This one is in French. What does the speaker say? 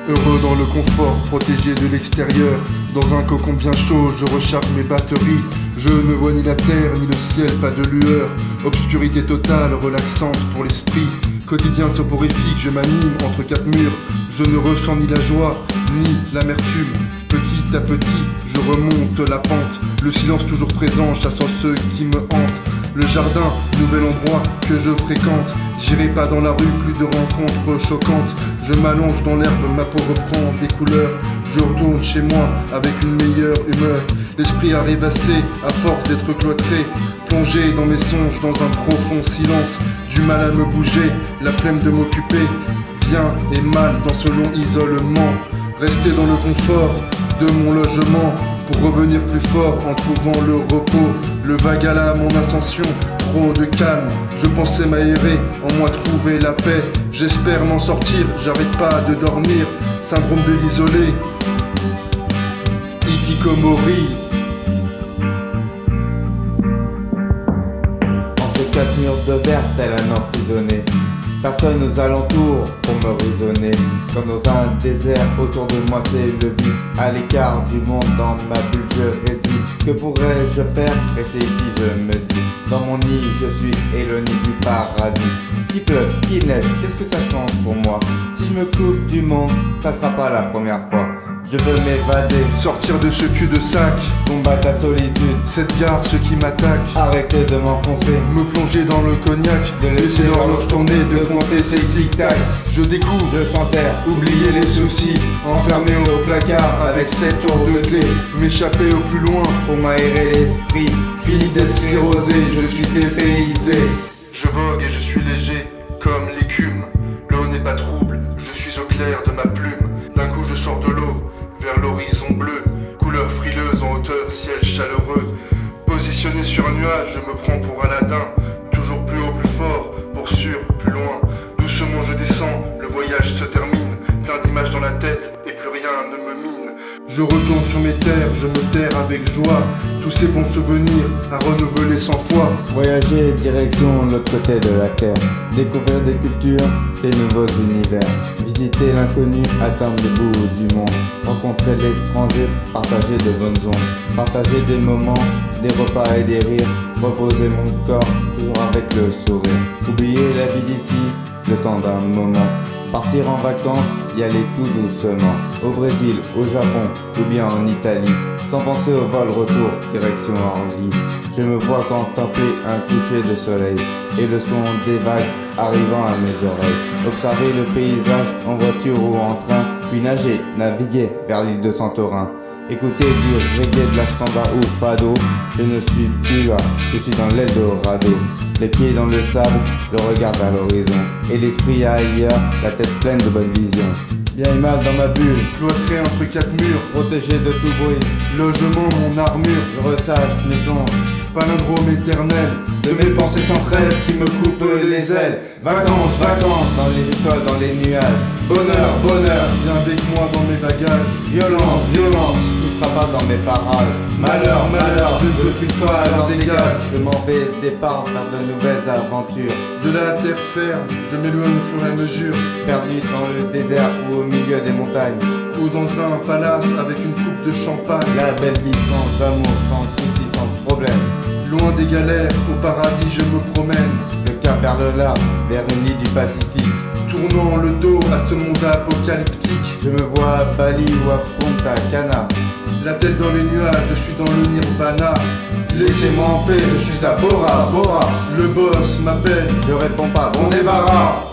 Heureux dans le confort, protégé de l'extérieur. Dans un cocon bien chaud, je recharge mes batteries. Je ne vois ni la terre, ni le ciel, pas de lueur. Obscurité totale, relaxante pour l'esprit. Quotidien soporifique, je m'anime entre quatre murs. Je ne ressens ni la joie, ni l'amertume. Petit à petit, je remonte la pente. Le silence toujours présent, chassant ceux qui me hantent. Le jardin, nouvel endroit que je fréquente. J'irai pas dans la rue, plus de rencontres choquantes. Je m'allonge dans l'herbe, ma peau reprend des couleurs. Je retourne chez moi avec une meilleure humeur. L'esprit a rêvassé à force d'être cloîtré. Plongé dans mes songes, dans un profond silence. Du mal à me bouger, la flemme de m'occuper. Bien et mal dans ce long isolement. Rester dans le confort de mon logement. Pour revenir plus fort en trouvant le repos. Le vague à mon ascension, trop de calme. Je pensais m'aérer, en moi trouver la paix. J'espère m'en sortir, j'arrête pas de dormir. Syndrome de l'isolé, hikikomori. Entre quatre murs de verre, tel un emprisonné. Personne aux alentours pour me raisonner. Comme dans un désert, autour de moi c'est le vide. À l'écart du monde, dans ma bulle je réside. Que pourrais-je faire? Rester ici je me dis. Dans mon nid je suis éloigné du paradis. Qui pleuve, qui neige, qu'est-ce que ça change pour moi? Si je me coupe du monde, ça sera pas la première fois. Je veux m'évader, Sortir de ce cul de sac, combattre la solitude. cette gare, ceux qui m'attaquent. Arrêter de m'enfoncer, Me plonger dans le cognac, de laisser l'horloge tourner, de compter ses tic-tac. Je découvre, de chanter, oublier les soucis, enfermé au placard avec 7 tours de clé. M'échapper au plus loin, pour m'aérer l'esprit. fini d'être sclérosé, je suis dépaysé. Je vogue et je suis léger, comme l'écume. L'eau n'est pas trouble, je suis au clair de ma plume. D'un coup je sors de l'eau, vers l'horizon bleu. Couleur frileuse en hauteur, ciel chaleureux. Positionné sur un nuage, je me prends pour Aladdin. Toujours plus haut, plus fort, pour sûr, plus loin. Doucement je descends, le voyage se termine. Plein d'images dans la tête, et plus rien ne me mine. Je retourne sur mes terres, je me terre avec joie. Tous ces bons souvenirs à renouveler 100 fois. Voyager direction l'autre côté de la terre. Découvrir des cultures, des nouveaux univers. Visiter l'inconnu, atteindre le bout du monde. Rencontrer l'étranger, partager de bonnes ondes. Partager des moments, des repas et des rires. Reposer mon corps, toujours avec le sourire. Oublier la vie d'ici, le temps d'un moment. Partir en vacances, y aller tout doucement. Au Brésil, au Japon ou bien en Italie. Sans penser au vol retour, direction Orly. Je me vois contempler un coucher de soleil et le son des vagues arrivant à mes oreilles. Observer le paysage en voiture ou en train, puis nager, naviguer vers l'île de Santorin. Écouter du reggae, de la samba ou fado. Je ne suis plus là, je suis dans l'Eldorado. Les pieds dans le sable, le regard vers l'horizon. Et l'esprit ailleurs, la tête pleine de bonnes visions. Bien et mal dans ma bulle, Cloîtré entre quatre murs, protégé de tout bruit. logement, mon armure. Je ressasse mes ondes, Palindrome éternel, de mes pensées sans trêve qui me coupent les ailes. Vacances, vacances, dans les étoiles, dans les nuages. Bonheur, bonheur, viens avec moi dans mes bagages. violence, violence, tout sera pas dans mes parages. Malheur, malheur, je ne veux plus de toi, alors dégage. Je m'en vais départ vers de nouvelles aventures. De la terre ferme, je m'éloigne au fur et à mesure. Perdu dans le désert ou au milieu des montagnes. Ou dans un palace avec une coupe de champagne. La belle vie sans amour, sans soucis, sans problème. Loin des galères, au paradis je me promène. Le cap vers le large, vers une île du Pacifique. Tournant le dos à ce monde apocalyptique. Je me vois à Bali ou à Punta Cana. La tête dans les nuages, je suis dans le nirvana. Laissez-moi en paix, je suis à Bora Bora. Le boss m'appelle. Je réponds pas, bon débarras.